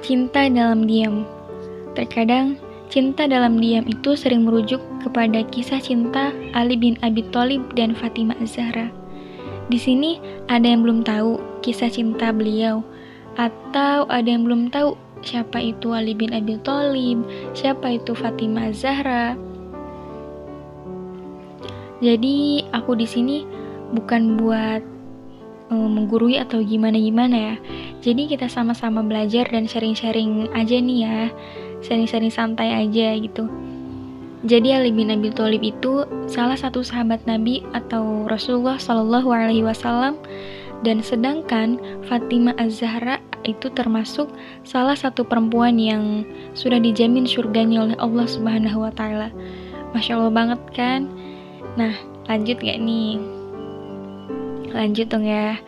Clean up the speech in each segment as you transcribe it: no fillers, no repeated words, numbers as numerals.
Cinta dalam diam. Terkadang, cinta dalam diam itu sering merujuk kepada kisah cinta Ali bin Abi Thalib dan Fatimah Az-Zahra. Di sini ada yang belum tahu kisah cinta beliau, atau ada yang belum tahu siapa itu Ali bin Abi Thalib, siapa itu Fatimah Az-Zahra. Jadi aku di sini bukan buat menggurui atau gimana-gimana ya. Jadi kita sama-sama belajar dan sharing-sharing aja nih ya. Sharing-sharing santai aja gitu. Jadi Ali bin Abi Thalib itu salah satu sahabat Nabi atau Rasulullah Shallallahu Alaihi Wasallam, dan sedangkan Fatimah Az-Zahra itu termasuk salah satu perempuan yang sudah dijamin surganya oleh Allah Subhanahu Wa Taala. Masya Allah banget kan? Nah, lanjut gak nih? Lanjut dong ya.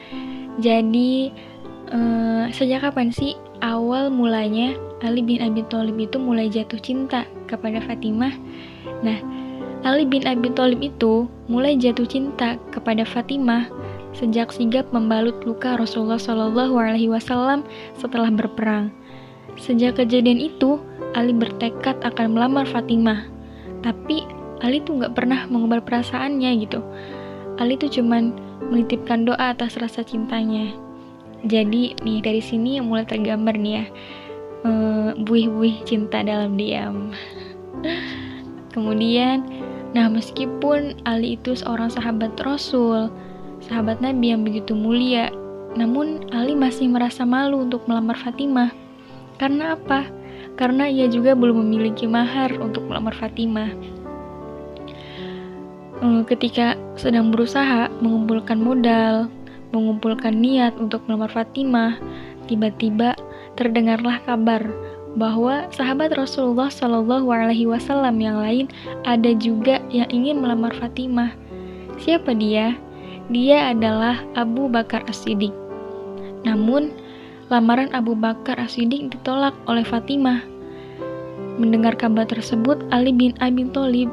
Jadi sejak kapan sih awal mulanya Ali bin Abi Thalib itu mulai jatuh cinta kepada Fatimah? Nah, Ali bin Abi Thalib itu mulai jatuh cinta kepada Fatimah sejak sigap membalut luka Rasulullah Shallallahu Alaihi Wasallam setelah berperang. Sejak kejadian itu, Ali bertekad akan melamar Fatimah. Tapi Ali tuh nggak pernah mengubah perasaannya gitu. Ali tuh cuman menitipkan doa atas rasa cintanya. Jadi nih dari sini mulai tergambar nih ya, buih-buih cinta dalam diam. Kemudian, nah meskipun Ali itu seorang sahabat Rasul, sahabat Nabi yang begitu mulia, namun Ali masih merasa malu untuk melamar Fatimah. Karena apa? Karena ia juga belum memiliki mahar untuk melamar Fatimah. Ketika sedang berusaha mengumpulkan modal, mengumpulkan niat untuk melamar Fatimah, tiba-tiba terdengarlah kabar bahwa sahabat Rasulullah Shallallahu Alaihi Wasallam yang lain ada juga yang ingin melamar Fatimah. Siapa dia? Dia adalah Abu Bakar As-Siddiq. Namun, lamaran Abu Bakar As-Siddiq ditolak oleh Fatimah. Mendengar kabar tersebut, Ali bin Abi Thalib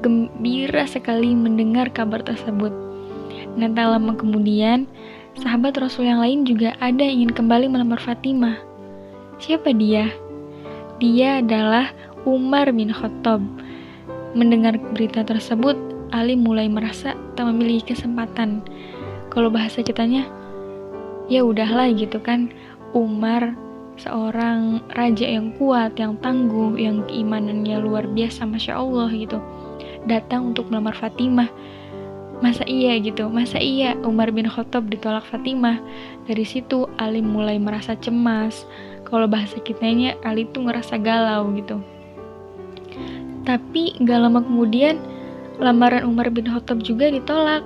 gembira sekali mendengar kabar tersebut. Dan tak lama kemudian, sahabat Rasul yang lain juga ada yang ingin kembali melamar Fatimah. Siapa dia? Dia adalah Umar bin Khattab. Mendengar berita tersebut, Ali mulai merasa tak memiliki kesempatan. Kalau bahasa kitanya, ya udahlah gitu kan. Umar seorang raja yang kuat, yang tangguh, yang keimanannya luar biasa, Masya Allah gitu, datang untuk melamar Fatimah. Masa iya gitu? Masa iya Umar bin Khattab ditolak Fatimah? Dari situ Ali mulai merasa cemas. Kalau bahasa kitanya, Ali tuh ngerasa galau gitu. Tapi gak lama kemudian lamaran Umar bin Khattab juga ditolak.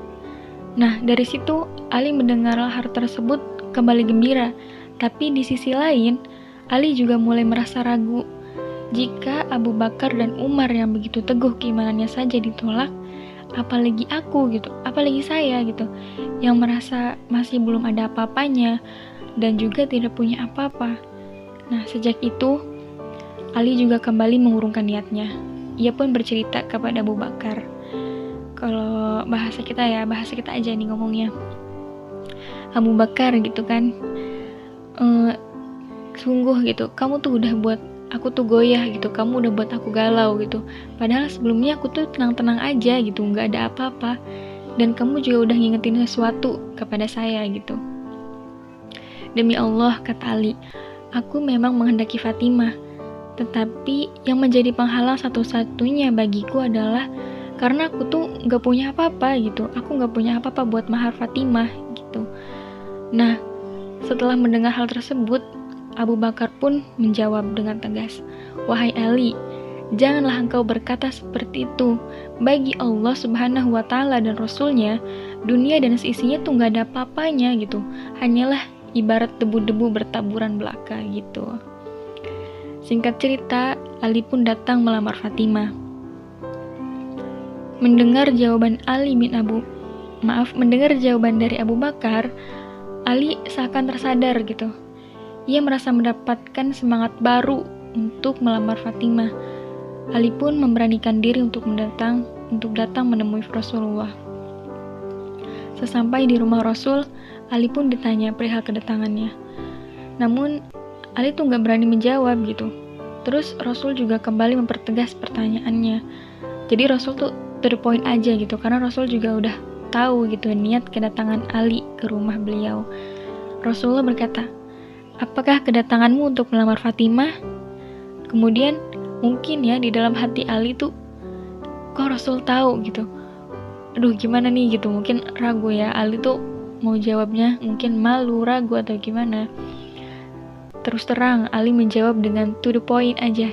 Nah, dari situ Ali mendengar hal tersebut kembali gembira. Tapi di sisi lain, Ali juga mulai merasa ragu. Jika Abu Bakar dan Umar yang begitu teguh keimanannya saja ditolak, apalagi aku gitu, apalagi saya gitu, yang merasa masih belum ada apa-apanya dan juga tidak punya apa-apa. Nah, sejak itu Ali juga kembali mengurungkan niatnya. Ia pun bercerita kepada Abu Bakar. Kalau bahasa kita ya, bahasa kita aja nih ngomongnya. Abu Bakar gitu kan, sungguh gitu, kamu tuh udah buat aku tuh goyah gitu, kamu udah buat aku galau gitu. Padahal sebelumnya aku tuh tenang-tenang aja gitu, gak ada apa-apa. Dan kamu juga udah ngingetin sesuatu kepada saya gitu. Demi Allah, kata Ali, aku memang menghendaki Fatimah. Tetapi yang menjadi penghalang satu-satunya bagiku adalah karena aku tuh gak punya apa-apa gitu. Aku gak punya apa-apa buat mahar Fatimah gitu. Nah, setelah mendengar hal tersebut, Abu Bakar pun menjawab dengan tegas, "Wahai Ali, janganlah engkau berkata seperti itu. Bagi Allah Subhanahu wa Ta'ala dan Rasulnya, dunia dan seisinya tuh gak ada apa-apanya gitu. Hanyalah ibarat debu-debu bertaburan belaka gitu." Singkat cerita, Ali pun datang melamar Fatimah. Mendengar jawaban dari Abu Bakar, Ali seakan tersadar gitu. Ia merasa mendapatkan semangat baru untuk melamar Fatimah. Ali pun memberanikan diri untuk datang menemui Rasulullah. Sesampai di rumah Rasul, Ali pun ditanya perihal kedatangannya. Namun Ali tuh gak berani menjawab gitu. Terus Rasul juga kembali mempertegas pertanyaannya. Jadi Rasul tuh to the point aja gitu, karena Rasul juga udah tahu gitu niat kedatangan Ali ke rumah beliau. Rasulullah berkata, apakah kedatanganmu untuk melamar Fatimah? Kemudian mungkin ya di dalam hati Ali tuh, kok Rasul tahu gitu. Aduh gimana nih gitu, mungkin ragu ya. Ali tuh mau jawabnya mungkin malu, ragu atau gimana. Terus terang Ali menjawab dengan to the point aja,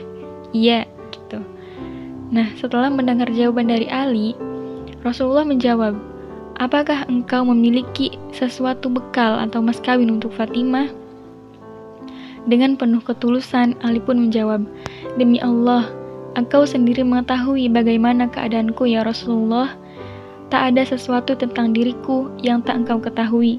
iya gitu. Nah setelah mendengar jawaban dari Ali, Rasulullah menjawab, apakah engkau memiliki sesuatu bekal atau mas kawin untuk Fatimah? Dengan penuh ketulusan Ali pun menjawab, demi Allah, engkau sendiri mengetahui bagaimana keadaanku ya Rasulullah. Tak ada sesuatu tentang diriku yang tak engkau ketahui.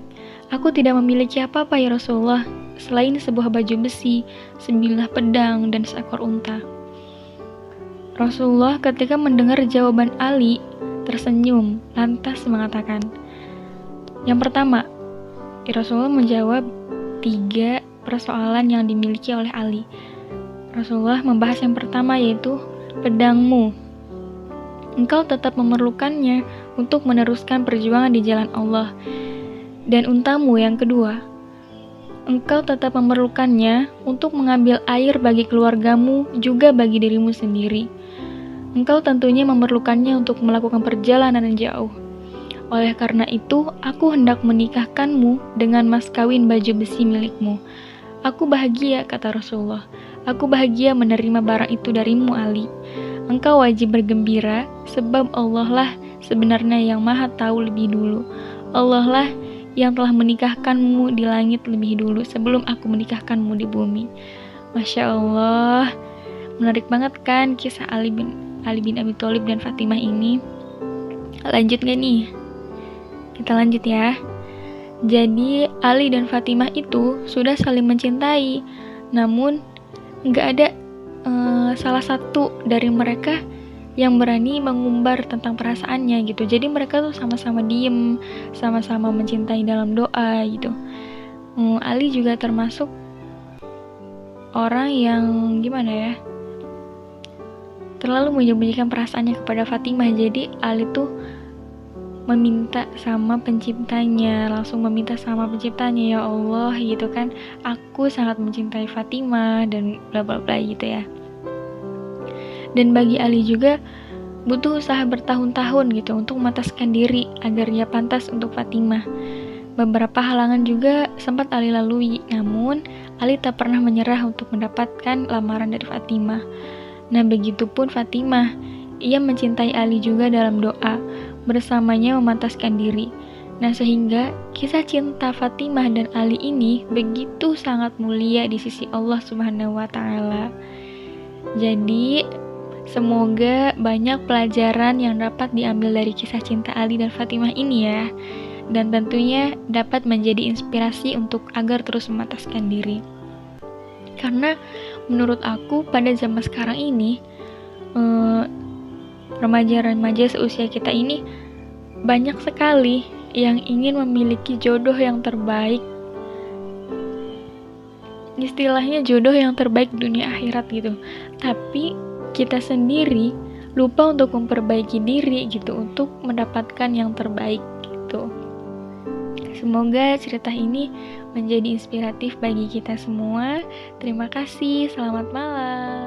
Aku tidak memiliki apa-apa ya Rasulullah, selain sebuah baju besi, sebilah pedang, dan seekor unta. Rasulullah ketika mendengar jawaban Ali, tersenyum, lantas mengatakan, yang pertama, Rasulullah menjawab 3 persoalan yang dimiliki oleh Ali. Rasulullah membahas yang pertama yaitu pedangmu. Engkau tetap memerlukannya untuk meneruskan perjuangan di jalan Allah. Dan untamu yang kedua, engkau tetap memerlukannya untuk mengambil air bagi keluargamu, juga bagi dirimu sendiri. Engkau tentunya memerlukannya untuk melakukan perjalanan yang jauh. Oleh karena itu, aku hendak menikahkanmu dengan mas kawin baju besi milikmu. Aku bahagia, kata Rasulullah. Aku bahagia menerima barang itu darimu, Ali. Engkau wajib bergembira, sebab Allah lah sebenarnya yang maha tahu lebih dulu. Allah lah yang telah menikahkanmu di langit lebih dulu sebelum aku menikahkanmu di bumi. Masya Allah, menarik banget kan kisah Ali bin Abi Thalib dan Fatimah ini. Lanjut gak nih? Kita lanjut ya. Jadi Ali dan Fatimah itu sudah saling mencintai, namun gak ada salah satu dari mereka yang berani mengumbar tentang perasaannya gitu. Jadi mereka tuh sama-sama diem, sama-sama mencintai dalam doa gitu. Ali juga termasuk orang yang gimana ya, terlalu menyembunyikan perasaannya kepada Fatimah. Jadi Ali tuh meminta sama penciptanya, langsung meminta sama penciptanya, ya Allah gitu kan, aku sangat mencintai Fatimah dan bla bla bla gitu ya. Dan bagi Ali juga butuh usaha bertahun-tahun gitu untuk memantaskan diri agar ia pantas untuk Fatimah. Beberapa halangan juga sempat Ali lalui, namun Ali tak pernah menyerah untuk mendapatkan lamaran dari Fatimah. Nah begitupun Fatimah, ia mencintai Ali juga dalam doa, bersamanya memantaskan diri. Nah sehingga kisah cinta Fatimah dan Ali ini begitu sangat mulia di sisi Allah Subhanahu wa Ta'ala. Jadi semoga banyak pelajaran yang dapat diambil dari kisah cinta Ali dan Fatimah ini ya, dan tentunya dapat menjadi inspirasi untuk agar terus memantaskan diri. Karena menurut aku pada zaman sekarang ini remaja-remaja seusia kita ini banyak sekali yang ingin memiliki jodoh yang terbaik, istilahnya jodoh yang terbaik dunia akhirat gitu, tapi kita sendiri lupa untuk memperbaiki diri gitu untuk mendapatkan yang terbaik gitu. Semoga cerita ini menjadi inspiratif bagi kita semua. Terima kasih, selamat malam.